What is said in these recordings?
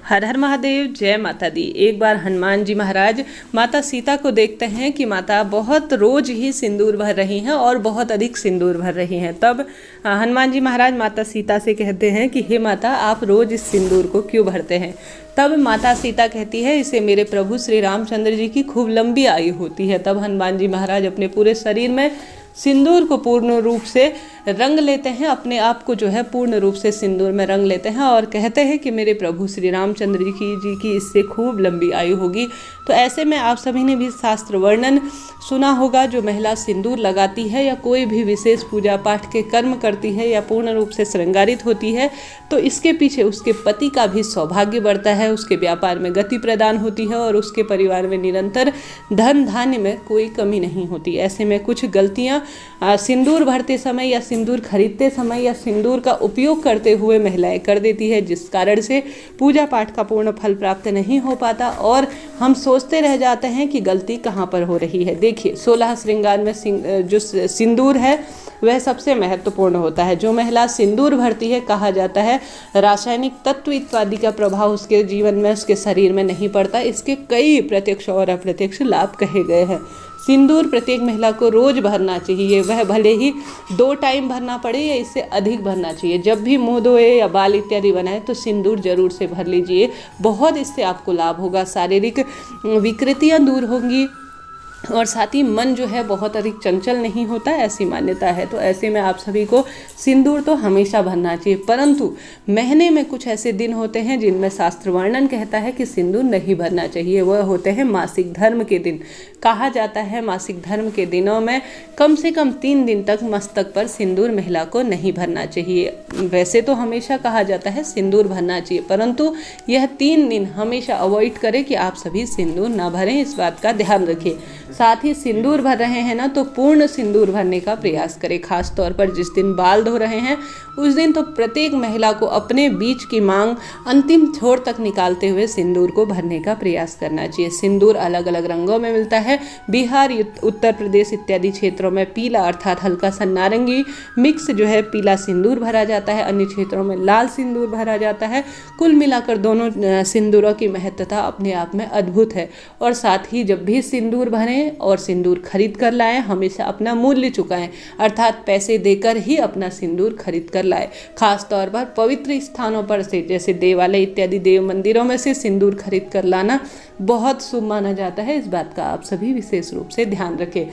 हर हर महादेव, जय माता दी। एक बार हनुमान जी महाराज माता सीता को देखते हैं कि माता बहुत रोज ही सिंदूर भर रही हैं और बहुत अधिक सिंदूर भर रही हैं। तब हनुमान जी महाराज माता सीता से कहते हैं कि हे माता, आप रोज इस सिंदूर को क्यों भरते हैं। तब माता सीता कहती है, इससे मेरे प्रभु श्री रामचंद्र जी की खूब लंबी आयु होती है। तब हनुमान जी महाराज अपने पूरे शरीर में सिंदूर को पूर्ण रूप से रंग लेते हैं, अपने आप को जो है पूर्ण रूप से सिंदूर में रंग लेते हैं और कहते हैं कि मेरे प्रभु श्री रामचंद्र जी की इससे खूब लंबी आयु होगी। तो ऐसे में आप सभी ने भी शास्त्र वर्णन सुना होगा, जो महिला सिंदूर लगाती है या कोई भी विशेष पूजा पाठ के कर्म करती है या पूर्ण रूप से श्रृंगारित होती है, तो इसके पीछे उसके पति का भी सौभाग्य बढ़ता है, उसके व्यापार में गति प्रदान होती है और उसके परिवार में निरंतर धन धान्य में कोई कमी नहीं होती। ऐसे में कुछ गलतियाँ सिंदूर भरते समय या सिंदूर खरीदते समय या सिंदूर का उपयोग करते हुए महिलाएं कर देती है, जिस कारण से पूजा पाठ का पूर्ण फल प्राप्त नहीं हो पाता और हम सोचते रह जाते हैं कि गलती कहाँ पर हो रही है। देखिए, 16 श्रृंगार में जो सिंदूर है वह सबसे महत्वपूर्ण होता है। जो महिला सिंदूर भरती है, कहा जाता है रासायनिक तत्व इत्यादि का प्रभाव उसके जीवन में, उसके शरीर में नहीं पड़ता। इसके कई प्रत्यक्ष और अप्रत्यक्ष लाभ कहे गए हैं। सिंदूर प्रत्येक महिला को रोज भरना चाहिए, वह भले ही 2 टाइम भरना पड़े या इससे अधिक भरना चाहिए। जब भी मुंह धोए या बाल इत्यादि बनाए तो सिंदूर जरूर से भर लीजिए, बहुत इससे आपको लाभ होगा। शारीरिक विकृतियां दूर होंगी और साथ ही मन जो है बहुत अधिक चंचल नहीं होता, ऐसी मान्यता है। तो ऐसे में आप सभी को सिंदूर तो हमेशा भरना चाहिए, परंतु महीने में कुछ ऐसे दिन होते हैं जिनमें शास्त्र वर्णन कहता है कि सिंदूर नहीं भरना चाहिए। वह होते हैं मासिक धर्म के दिन। कहा जाता है मासिक धर्म के दिनों में कम से कम 3 दिन तक मस्तक पर सिंदूर महिला को नहीं भरना चाहिए। वैसे तो हमेशा कहा जाता है सिंदूर भरना चाहिए, परंतु यह 3 दिन हमेशा अवॉइड करें कि आप सभी सिंदूर ना भरें, इस बात का ध्यान रखें। साथ ही सिंदूर भर रहे हैं ना, तो पूर्ण सिंदूर भरने का प्रयास करें। खास तौर पर जिस दिन बाल धो रहे हैं उस दिन तो प्रत्येक महिला को अपने बीच की मांग अंतिम छोर तक निकालते हुए सिंदूर को भरने का प्रयास करना चाहिए। सिंदूर अलग अलग रंगों में मिलता है। बिहार, उत्तर प्रदेश इत्यादि क्षेत्रों में पीला अर्थात हल्का सा नारंगी मिक्स जो है पीला सिंदूर भरा जाता है, अन्य क्षेत्रों में लाल सिंदूर भरा जाता है। कुल मिलाकर दोनों सिंदूरों की महत्ता अपने आप में अद्भुत है। और साथ ही जब भी सिंदूर भरें और सिंदूर खरीद कर लाएं, हमेशा अपना मूल्य चुकाएं, अर्थात पैसे देकर ही अपना सिंदूर खरीद कर लाएं। खास तौर पर पवित्र स्थानों पर से, जैसे देवालय इत्यादि देव मंदिरों में से सिंदूर खरीद कर लाना बहुत शुभ माना जाता है। इस बात का आप सभी विशेष रूप से ध्यान रखें।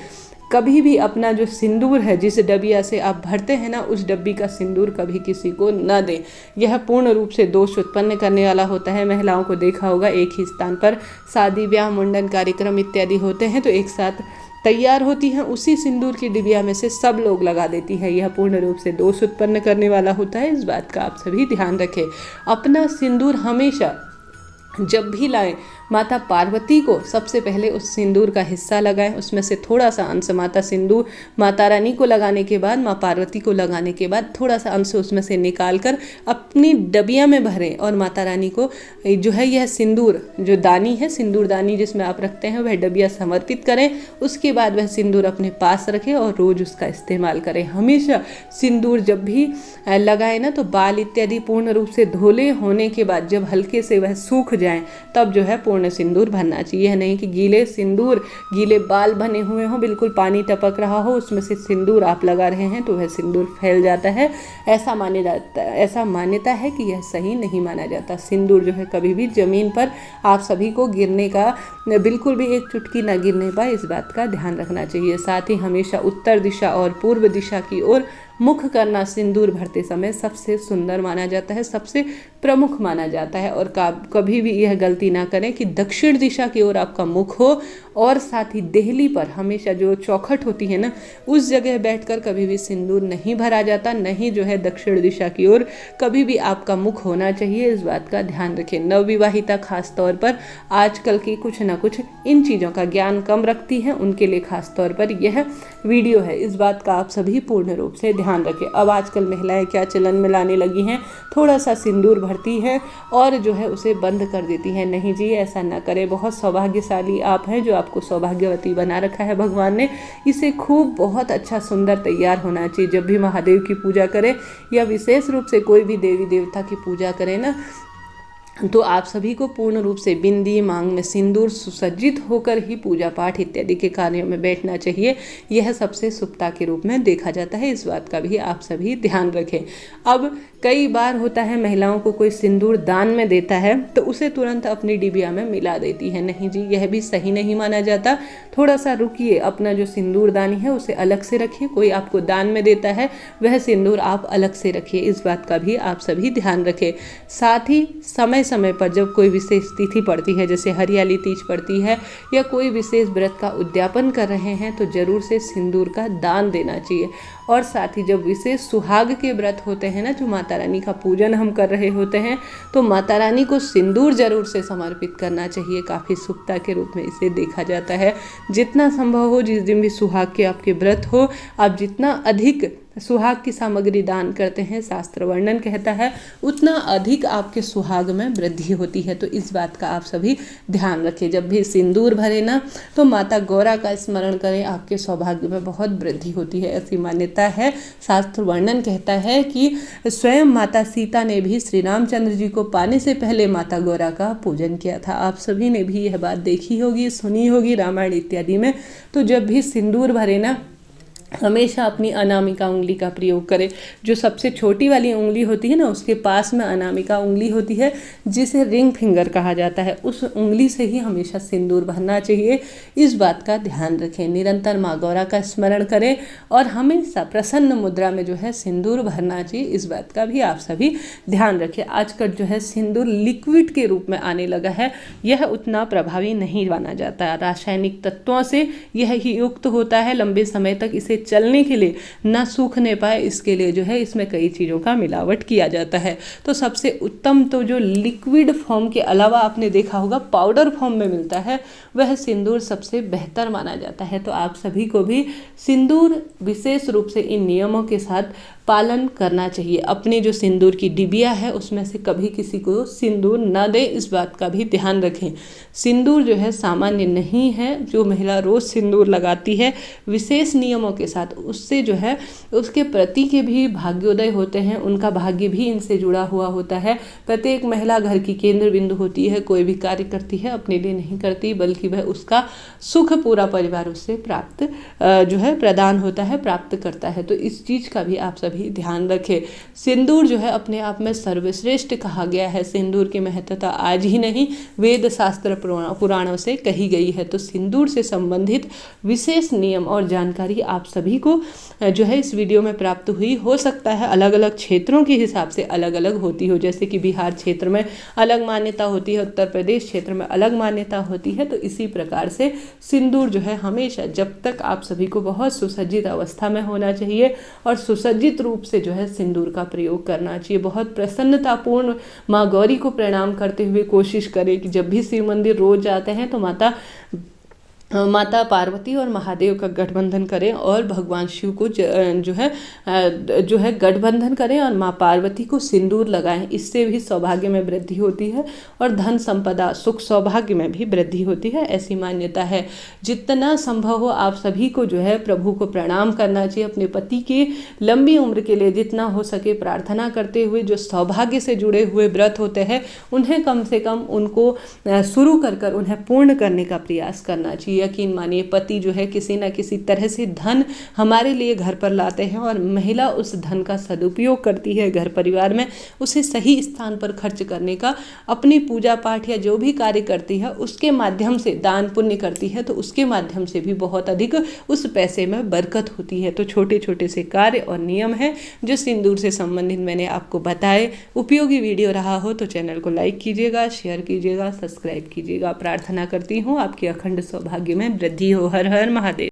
कभी भी अपना जो सिंदूर है, जिस डबिया से आप भरते हैं ना, उस डब्बी का सिंदूर कभी किसी को न दें। यह पूर्ण रूप से दोष उत्पन्न करने वाला होता है। महिलाओं को देखा होगा, एक ही स्थान पर शादी ब्याह मुंडन कार्यक्रम इत्यादि होते हैं तो एक साथ तैयार होती हैं, उसी सिंदूर की डिबिया में से सब लोग लगा देती है। यह पूर्ण रूप से दोष उत्पन्न करने वाला होता है। इस बात का आप सभी ध्यान रखें। अपना सिंदूर हमेशा जब भी लाएं, माता पार्वती को सबसे पहले उस सिंदूर का हिस्सा लगाएं, उसमें से थोड़ा सा अंश माता रानी को लगाने के बाद, माँ पार्वती को लगाने के बाद थोड़ा सा अंश उसमें से निकाल कर अपनी डबिया में भरें और माता रानी को जो है यह सिंदूर, जो दानी है, सिंदूर दानी जिसमें आप रखते हैं, वह डबिया समर्पित करें। उसके बाद वह सिंदूर अपने पास रखें और रोज उसका इस्तेमाल करें। हमेशा सिंदूर जब भी लगाएं ना, तो बाल इत्यादि पूर्ण रूप से धोले होने के बाद जब हल्के से वह सूख जाएं, तब जो है पूर्ण सिंदूर भरना चाहिए। यह नहीं कि गीले बाल बने हुए हों, बिल्कुल पानी टपक रहा हो, उसमें से सिंदूर आप लगा रहे हैं तो वह सिंदूर फैल जाता है। ऐसा मान्यता है कि यह सही नहीं माना जाता। सिंदूर जो है कभी भी जमीन पर आप सभी को गिरने का, बिल्कुल भी एक चुटकी ना गिरने पाए, इस बात का ध्यान रखना चाहिए। साथ ही हमेशा उत्तर दिशा और पूर्व दिशा की ओर मुख करना सिंदूर भरते समय सबसे सुंदर माना जाता है, सबसे प्रमुख माना जाता है। और कभी भी यह गलती ना करें कि दक्षिण दिशा की ओर आपका मुख हो। और साथ ही देहली पर हमेशा जो चौखट होती है ना, उस जगह बैठकर कभी भी सिंदूर नहीं भरा जाता, नहीं जो है दक्षिण दिशा की ओर कभी भी आपका मुख होना चाहिए। इस बात का ध्यान रखें। नवविवाहिता खास तौर पर आजकल की कुछ ना कुछ इन चीज़ों का ज्ञान कम रखती हैं, उनके लिए खास तौर पर यह वीडियो है। इस बात का आप सभी पूर्ण रूप से ध्यान रखें। अब आजकल महिलाएं क्या चलन में लाने लगी हैं, थोड़ा सा सिंदूर भरती हैं और जो है उसे बंद कर देती हैं। नहीं जी, ऐसा ना करें। बहुत सौभाग्यशाली आप हैं, जो आपको सौभाग्यवती बना रखा है भगवान ने। इसे खूब बहुत अच्छा सुंदर तैयार होना चाहिए। जब भी महादेव की पूजा करें या विशेष रूप से कोई भी देवी देवता की पूजा करें ना, तो आप सभी को पूर्ण रूप से बिंदी, मांग में सिंदूर, सुसज्जित होकर ही पूजा पाठ इत्यादि के कार्यों में बैठना चाहिए। यह सबसे शुभता के रूप में देखा जाता है, इस बात का भी आप सभी ध्यान रखें। अब कई बार होता है महिलाओं को कोई सिंदूर दान में देता है तो उसे तुरंत अपनी डिबिया में मिला देती है। नहीं जी, यह भी सही नहीं माना जाता। थोड़ा सा रुकिए, अपना जो सिंदूर दानी है उसे अलग से रखिए। कोई आपको दान में देता है वह सिंदूर आप अलग से रखिए, इस बात का भी आप सभी ध्यान रखें। साथ ही समय समय पर जब कोई विशेष तिथि पड़ती है, जैसे हरियाली तीज पड़ती है या कोई विशेष व्रत का उद्यापन कर रहे हैं, तो जरूर से सिंदूर का दान देना चाहिए। और साथ ही जब विशेष सुहाग के व्रत होते हैं ना, जो माता रानी का पूजन हम कर रहे होते हैं, तो माता रानी को सिंदूर जरूर से समर्पित करना चाहिए। काफ़ी शुभता के रूप में इसे देखा जाता है। जितना संभव हो, जिस दिन भी सुहाग के आपके व्रत हो, आप जितना अधिक सुहाग की सामग्री दान करते हैं, शास्त्र वर्णन कहता है, उतना अधिक आपके सुहाग में वृद्धि होती है। तो इस बात का आप सभी ध्यान रखें। जब भी सिंदूर भरे ना, तो माता गौरा का स्मरण करें, आपके सौभाग्य में बहुत वृद्धि होती है, ऐसी मान्यता है। शास्त्र वर्णन कहता है कि स्वयं माता सीता ने भी श्री रामचंद्र जी को पाने से पहले माता गौरा का पूजन किया था। आप सभी ने भी यह बात देखी होगी, सुनी होगी रामायण इत्यादि में। तो जब भी सिंदूर भरे ना, हमेशा अपनी अनामिका उंगली का प्रयोग करें। जो सबसे छोटी वाली उंगली होती है ना, उसके पास में अनामिका उंगली होती है, जिसे रिंग फिंगर कहा जाता है। उस उंगली से ही हमेशा सिंदूर भरना चाहिए, इस बात का ध्यान रखें। निरंतर माँ गौरा का स्मरण करें और हमेशा प्रसन्न मुद्रा में जो है सिंदूर भरना चाहिए, इस बात का भी आप सभी ध्यान रखें। आजकल जो है सिंदूर लिक्विड के रूप में आने लगा है, यह उतना प्रभावी नहीं माना जाता। रासायनिक तत्वों से यह ही युक्त होता है, लंबे समय तक इसे चलने के लिए ना सूखने पाए, इसके लिए जो है इसमें कई चीज़ों का मिलावट किया जाता है। तो सबसे उत्तम तो जो लिक्विड फॉर्म के अलावा आपने देखा होगा पाउडर फॉर्म में मिलता है, वह सिंदूर सबसे बेहतर माना जाता है। तो आप सभी को भी सिंदूर विशेष रूप से इन नियमों के साथ पालन करना चाहिए। अपनी जो सिंदूर की डिबिया है उसमें से कभी किसी को सिंदूर न दे, इस बात का भी ध्यान रखें। सिंदूर जो है सामान्य नहीं है, जो महिला रोज सिंदूर लगाती है विशेष नियमों के साथ, उससे जो है उसके प्रति के भी भाग्योदय होते हैं, उनका भाग्य भी इनसे जुड़ा हुआ होता है। प्रत्येक महिला घर की केंद्र बिंदु होती है, कोई भी कार्य करती है अपने लिए नहीं करती, बल्कि वह उसका सुख पूरा परिवार उससे प्राप्त जो है प्रदान होता है, प्राप्त करता है। तो इस चीज़ का भी आप भी ध्यान रखें। सिंदूर जो है अपने आप में सर्वश्रेष्ठ कहा गया है। सिंदूर की महत्ता आज ही नहीं, वेद शास्त्र पुराणों से कही गई है। तो सिंदूर से संबंधित विशेष नियम और जानकारी आप सभी को जो है इस वीडियो में प्राप्त हुई। हो सकता है अलग अलग क्षेत्रों के हिसाब से अलग अलग होती हो, जैसे कि बिहार क्षेत्र में अलग मान्यता होती है, उत्तर प्रदेश क्षेत्र में अलग मान्यता होती है। तो इसी प्रकार से सिंदूर जो है हमेशा, जब तक आप सभी को बहुत सुसज्जित अवस्था में होना चाहिए और सुसज्जित रूप से जो है सिंदूर का प्रयोग करना चाहिए। बहुत प्रसन्नतापूर्ण माँ गौरी को प्रणाम करते हुए कोशिश करें कि जब भी शिव मंदिर रोज जाते हैं तो माता पार्वती और महादेव का गठबंधन करें और भगवान शिव को जो है गठबंधन करें और माँ पार्वती को सिंदूर लगाएं। इससे भी सौभाग्य में वृद्धि होती है और धन संपदा सुख सौभाग्य में भी वृद्धि होती है, ऐसी मान्यता है। जितना संभव हो आप सभी को जो है प्रभु को प्रणाम करना चाहिए। अपने पति की लंबी उम्र के लिए जितना हो सके प्रार्थना करते हुए जो सौभाग्य से जुड़े हुए व्रत होते हैं उन्हें कम से कम उनको शुरू कर उन्हें पूर्ण करने का प्रयास करना चाहिए। यकीन मानिए पति जो है किसी न किसी तरह से धन हमारे लिए घर पर लाते हैं और महिला उस धन का सदुपयोग करती है घर परिवार में, उसे सही स्थान पर खर्च करने का, अपनी पूजा पाठ या जो भी कार्य करती है उसके माध्यम से दान पुण्य करती है, तो उसके माध्यम से भी बहुत अधिक उस पैसे में बरकत होती है। तो छोटे छोटे से कार्य और नियम है जो सिंदूर से संबंधित मैंने आपको बताए। उपयोगी वीडियो रहा हो तो चैनल को लाइक कीजिएगा, शेयर कीजिएगा, सब्सक्राइब कीजिएगा। प्रार्थना करती हूँ आपके अखंड सौभाग्य में वृद्धि हो। हर हर महादेव।